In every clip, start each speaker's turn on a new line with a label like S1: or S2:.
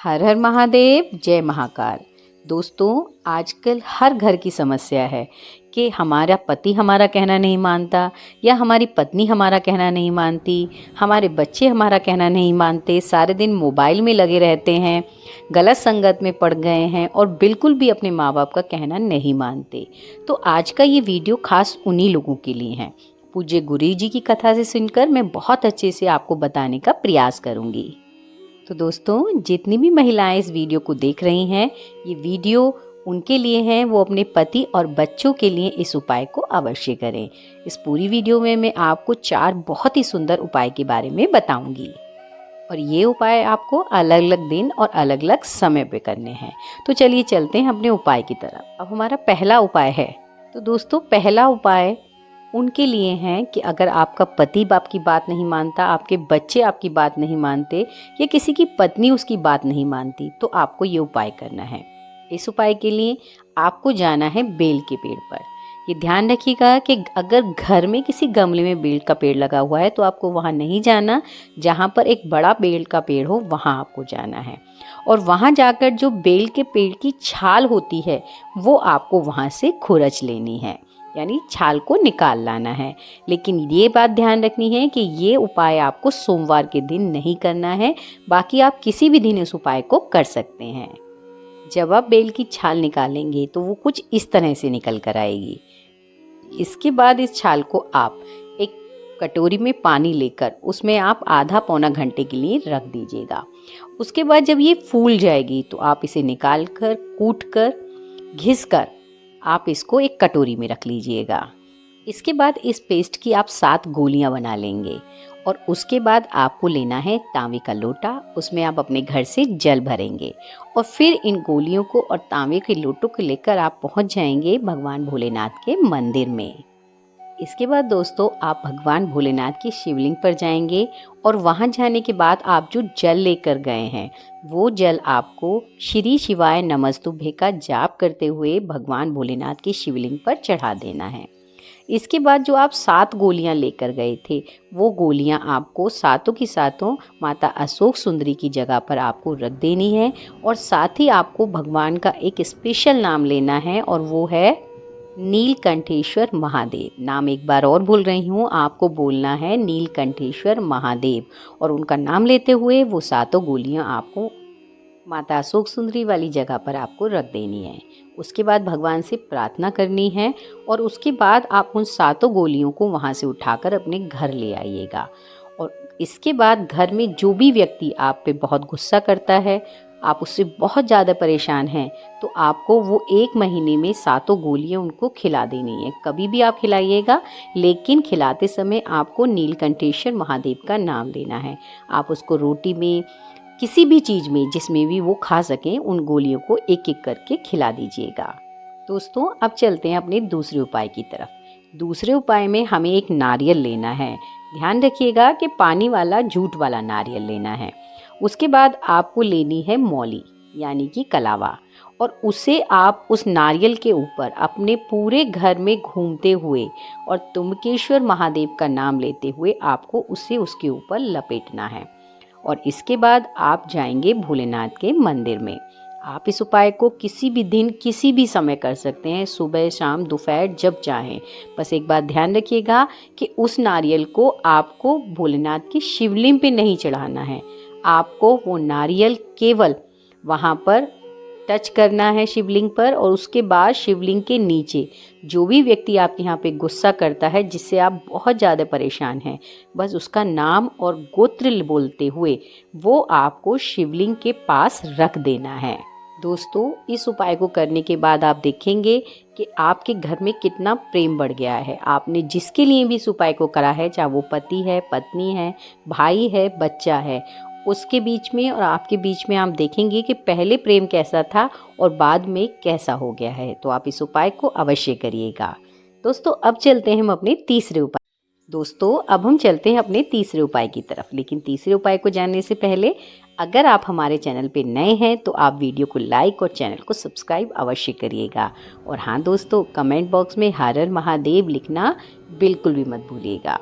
S1: हर हर महादेव, जय महाकाल। दोस्तों, आजकल हर घर की समस्या है कि हमारा पति हमारा कहना नहीं मानता या हमारी पत्नी हमारा कहना नहीं मानती, हमारे बच्चे हमारा कहना नहीं मानते, सारे दिन मोबाइल में लगे रहते हैं, गलत संगत में पड़ गए हैं और बिल्कुल भी अपने माँ बाप का कहना नहीं मानते। तो आज का ये वीडियो खास उन्हीं लोगों के लिए है। पूज्य गुरु जी की कथा से सुनकर मैं बहुत अच्छे से आपको बताने का प्रयास करूँगी। तो दोस्तों, जितनी भी महिलाएं इस वीडियो को देख रही हैं, ये वीडियो उनके लिए हैं, वो अपने पति और बच्चों के लिए इस उपाय को अवश्य करें। इस पूरी वीडियो में मैं आपको 4 बहुत ही सुंदर उपाय के बारे में बताऊंगी और ये उपाय आपको अलग अलग दिन और अलग अलग समय पे करने हैं। तो चलिए चलते हैं अपने उपाय की तरफ। अब हमारा पहला उपाय है। तो दोस्तों, पहला उपाय उनके लिए हैं कि अगर आपका पति आपकी बात नहीं मानता, आपके बच्चे आपकी बात नहीं मानते या किसी की पत्नी उसकी बात नहीं मानती, तो आपको ये उपाय करना है। इस उपाय के लिए आपको जाना है बेल के पेड़ पर। ये ध्यान रखिएगा कि अगर घर में किसी गमले में बेल का पेड़ लगा हुआ है तो आपको वहाँ नहीं जाना। जहाँ पर एक बड़ा बेल का पेड़ हो वहाँ आपको जाना है और वहाँ जाकर जो बेल के पेड़ की छाल होती है वो आपको वहाँ से खुरच लेनी है, यानी छाल को निकाल लाना है। लेकिन ये बात ध्यान रखनी है कि ये उपाय आपको सोमवार के दिन नहीं करना है, बाकी आप किसी भी दिन इस उपाय को कर सकते हैं। जब आप बेल की छाल निकालेंगे तो वो कुछ इस तरह से निकल कर आएगी। इसके बाद इस छाल को आप एक कटोरी में पानी लेकर उसमें आप आधा पौना घंटे के लिए रख दीजिएगा। उसके बाद जब ये फूल जाएगी तो आप इसे निकाल कर, कूट कर, घिस कर आप इसको एक कटोरी में रख लीजिएगा। इसके बाद इस पेस्ट की आप 7 गोलियां बना लेंगे और उसके बाद आपको लेना है तांबे का लोटा। उसमें आप अपने घर से जल भरेंगे और फिर इन गोलियों को और तांबे के लोटों को लेकर आप पहुंच जाएंगे भगवान भोलेनाथ के मंदिर में। इसके बाद दोस्तों, आप भगवान भोलेनाथ की शिवलिंग पर जाएंगे और वहां जाने के बाद आप जो जल लेकर गए हैं वो जल आपको श्री शिवाय नमस्तुभ्ये का जाप करते हुए भगवान भोलेनाथ की शिवलिंग पर चढ़ा देना है। इसके बाद जो आप 7 गोलियां लेकर गए थे वो गोलियां आपको सातों की सातों माता अशोक सुंदरी की जगह पर आपको रख देनी है और साथ ही आपको भगवान का एक स्पेशल नाम लेना है और वो है नीलकंठेश्वर महादेव। नाम एक बार और बोल रही हूँ, आपको बोलना है नीलकंठेश्वर महादेव और उनका नाम लेते हुए वो 7 गोलियाँ आपको माता अशोक सुंदरी वाली जगह पर आपको रख देनी है। उसके बाद भगवान से प्रार्थना करनी है और उसके बाद आप उन 7 गोलियों को वहाँ से उठाकर अपने घर ले आइएगा। और इसके बाद घर में जो भी व्यक्ति आप पे बहुत गुस्सा करता है, आप उससे बहुत ज़्यादा परेशान हैं, तो आपको वो 1 महीने में 7 गोलियां उनको खिला देनी है। कभी भी आप खिलाइएगा, लेकिन खिलाते समय आपको नीलकंठेश्वर महादेव का नाम लेना है। आप उसको रोटी में, किसी भी चीज़ में जिसमें भी वो खा सकें, उन गोलियों को एक एक करके खिला दीजिएगा। दोस्तों, अब चलते हैं अपने दूसरे उपाय की तरफ। दूसरे उपाय में हमें एक नारियल लेना है। ध्यान रखिएगा कि पानी वाला, जूट वाला नारियल लेना है। उसके बाद आपको लेनी है मौली, यानी कि कलावा, और उसे आप उस नारियल के ऊपर अपने पूरे घर में घूमते हुए और तुंबकेश्वर महादेव का नाम लेते हुए आपको उसे उसके ऊपर लपेटना है। और इसके बाद आप जाएंगे भोलेनाथ के मंदिर में। आप इस उपाय को किसी भी दिन, किसी भी समय कर सकते हैं, सुबह, शाम, दोपहर, जब चाहें। बस एक बात ध्यान रखिएगा कि उस नारियल को आपको भोलेनाथ की शिवलिंग पे नहीं चढ़ाना है। आपको वो नारियल केवल वहाँ पर टच करना है शिवलिंग पर, और उसके बाद शिवलिंग के नीचे जो भी व्यक्ति आपके यहाँ पे गुस्सा करता है, जिससे आप बहुत ज़्यादा परेशान हैं, बस उसका नाम और गोत्र बोलते हुए वो आपको शिवलिंग के पास रख देना है। दोस्तों, इस उपाय को करने के बाद आप देखेंगे कि आपके घर में कितना प्रेम बढ़ गया है। आपने जिसके लिए भी इस उपाय को करा है, चाहे वो पति है, पत्नी है, भाई है, बच्चा है, उसके बीच में और आपके बीच में आप देखेंगे कि पहले प्रेम कैसा था और बाद में कैसा हो गया है। तो आप इस उपाय को अवश्य करिएगा। दोस्तों, अब चलते हैं हम अपने तीसरे उपाय। दोस्तों, अब हम चलते हैं अपने तीसरे उपाय की तरफ। लेकिन तीसरे उपाय को जानने से पहले, अगर आप हमारे चैनल पे नए हैं तो आप वीडियो को लाइक और चैनल को सब्सक्राइब अवश्य करिएगा। और हाँ दोस्तों, कमेंट बॉक्स में हर हर महादेव लिखना बिल्कुल भी मत भूलिएगा।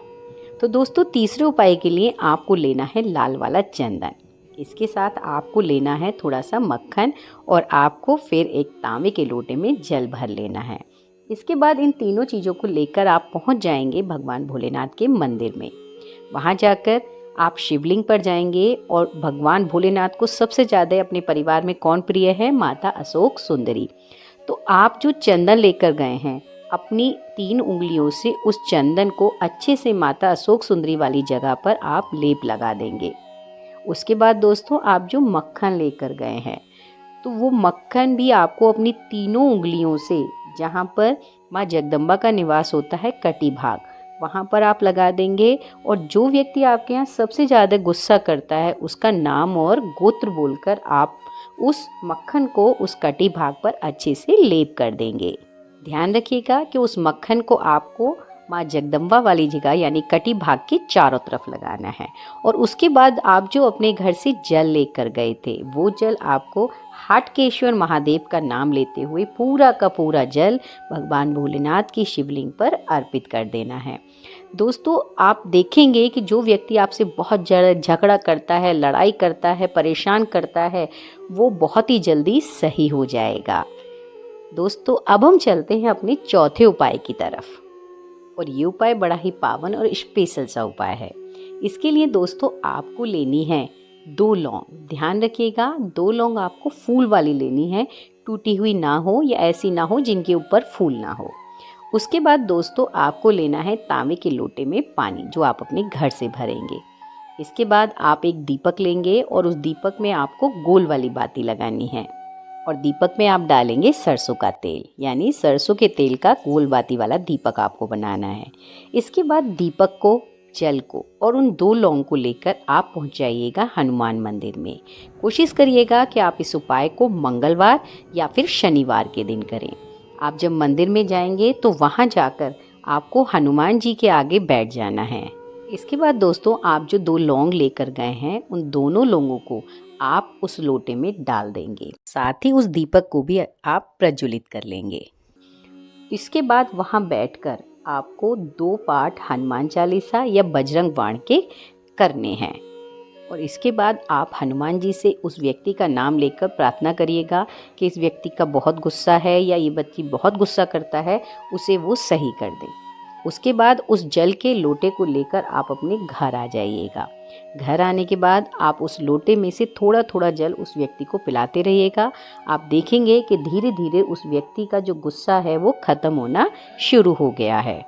S1: तो दोस्तों, तीसरे उपाय के लिए आपको लेना है लाल वाला चंदन। इसके साथ आपको लेना है थोड़ा सा मक्खन और आपको फिर एक तांबे के लोटे में जल भर लेना है। इसके बाद इन तीनों चीज़ों को लेकर आप पहुंच जाएंगे भगवान भोलेनाथ के मंदिर में। वहां जाकर आप शिवलिंग पर जाएंगे और भगवान भोलेनाथ को सबसे ज़्यादा अपने परिवार में कौन प्रिय है? माता अशोक सुंदरी। तो आप जो चंदन लेकर गए हैं, अपनी 3 उंगलियों से उस चंदन को अच्छे से माता अशोक सुंदरी वाली जगह पर आप लेप लगा देंगे। उसके बाद दोस्तों आप जो मक्खन लेकर गए हैं, तो वो मक्खन भी आपको अपनी तीनों उंगलियों से, जहाँ पर माँ जगदम्बा का निवास होता है कटी भाग, वहाँ पर आप लगा देंगे। और जो व्यक्ति आपके यहाँ सबसे ज़्यादा गुस्सा करता है उसका नाम और गोत्र बोलकर आप उस मक्खन को उस कटी भाग पर अच्छे से लेप कर देंगे। ध्यान रखिएगा कि उस मक्खन को आपको माँ जगदम्बा वाली जगह यानी कटी भाग के चारों तरफ लगाना है। और उसके बाद आप जो अपने घर से जल लेकर गए थे, वो जल आपको हाटकेश्वर महादेव का नाम लेते हुए पूरा का पूरा जल भगवान भोलेनाथ की शिवलिंग पर अर्पित कर देना है। दोस्तों आप देखेंगे कि जो व्यक्ति आपसे बहुत ज़्यादा झगड़ा करता है, लड़ाई करता है, परेशान करता है, वो बहुत ही जल्दी सही हो जाएगा। दोस्तों अब हम चलते हैं अपने चौथे उपाय की तरफ, और ये उपाय बड़ा ही पावन और स्पेशल सा उपाय है। इसके लिए दोस्तों आपको लेनी है 2 लौंग। ध्यान रखिएगा 2 लौंग आपको फूल वाली लेनी है, टूटी हुई ना हो या ऐसी ना हो जिनके ऊपर फूल ना हो। उसके बाद दोस्तों आपको लेना है तांबे के लोटे में पानी, जो आप अपने घर से भरेंगे। इसके बाद आप एक दीपक लेंगे और उस दीपक में आपको गोल वाली बाती लगानी है, और दीपक में आप डालेंगे सरसों का तेल, यानी सरसों के तेल का गोल बाती वाला दीपक आपको बनाना है। इसके बाद दीपक को, जल को और उन 2 लौंग को लेकर आप पहुंच जाइएगा हनुमान मंदिर में। कोशिश करिएगा कि आप इस उपाय को मंगलवार या फिर शनिवार के दिन करें। आप जब मंदिर में जाएंगे तो वहां जाकर आपको हनुमान जी के आगे बैठ जाना है। इसके बाद दोस्तों आप जो 2 लौंग लेकर गए हैं, उन दोनों लौंगों को आप उस लोटे में डाल देंगे, साथ ही उस दीपक को भी आप प्रज्वलित कर लेंगे। इसके बाद वहां बैठकर आपको 2 पाठ हनुमान चालीसा या बजरंग बाण के करने हैं। और इसके बाद आप हनुमान जी से उस व्यक्ति का नाम लेकर प्रार्थना करिएगा कि इस व्यक्ति का बहुत गुस्सा है या ये बच्ची बहुत गुस्सा करता है, उसे वो सही कर दें। उसके बाद उस जल के लोटे को लेकर आप अपने घर आ जाइएगा। घर आने के बाद आप उस लोटे में से थोड़ा थोड़ा जल उस व्यक्ति को पिलाते रहिएगा। आप देखेंगे कि धीरे धीरे उस व्यक्ति का जो गुस्सा है वो ख़त्म होना शुरू हो गया है।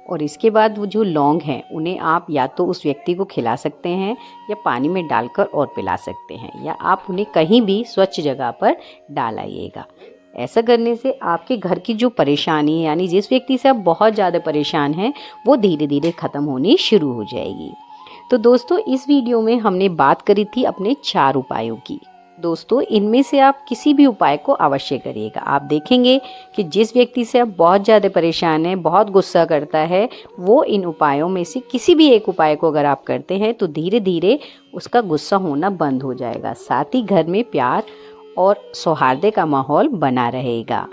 S1: और इसके बाद वो जो लौंग हैं उन्हें आप या तो उस व्यक्ति को खिला सकते हैं या पानी में डालकर और पिला सकते हैं, या आप उन्हें कहीं भी स्वच्छ जगह पर डाल आइएगा। ऐसा करने से आपके घर की जो परेशानी है, यानी जिस व्यक्ति से आप बहुत ज़्यादा परेशान हैं, वो धीरे धीरे ख़त्म होनी शुरू हो जाएगी। तो दोस्तों इस वीडियो में हमने बात करी थी अपने 4 उपायों की। दोस्तों इनमें से आप किसी भी उपाय को अवश्य करिएगा। आप देखेंगे कि जिस व्यक्ति से आप बहुत ज़्यादा परेशान हैं, बहुत गुस्सा करता है, वो इन उपायों में से किसी भी एक उपाय को अगर आप करते हैं तो धीरे धीरे उसका गुस्सा होना बंद हो जाएगा। साथ ही घर में प्यार और सौहार्द का माहौल बना रहेगा।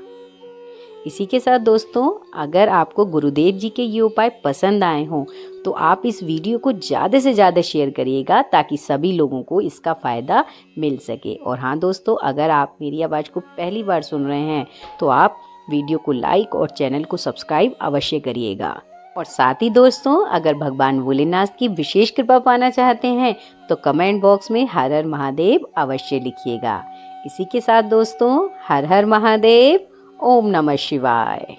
S1: इसी के साथ दोस्तों अगर आपको गुरुदेव जी के ये उपाय पसंद आए हों तो आप इस वीडियो को ज़्यादा से ज़्यादा शेयर करिएगा ताकि सभी लोगों को इसका फ़ायदा मिल सके। और हाँ दोस्तों, अगर आप मेरी आवाज़ को पहली बार सुन रहे हैं तो आप वीडियो को लाइक और चैनल को सब्सक्राइब अवश्य करिएगा। और साथ ही दोस्तों अगर भगवान भोलेनाथ की विशेष कृपा पाना चाहते हैं तो कमेंट बॉक्स में हर हर महादेव अवश्य लिखिएगा। इसी के साथ दोस्तों हर हर महादेव, ओम नमः शिवाय।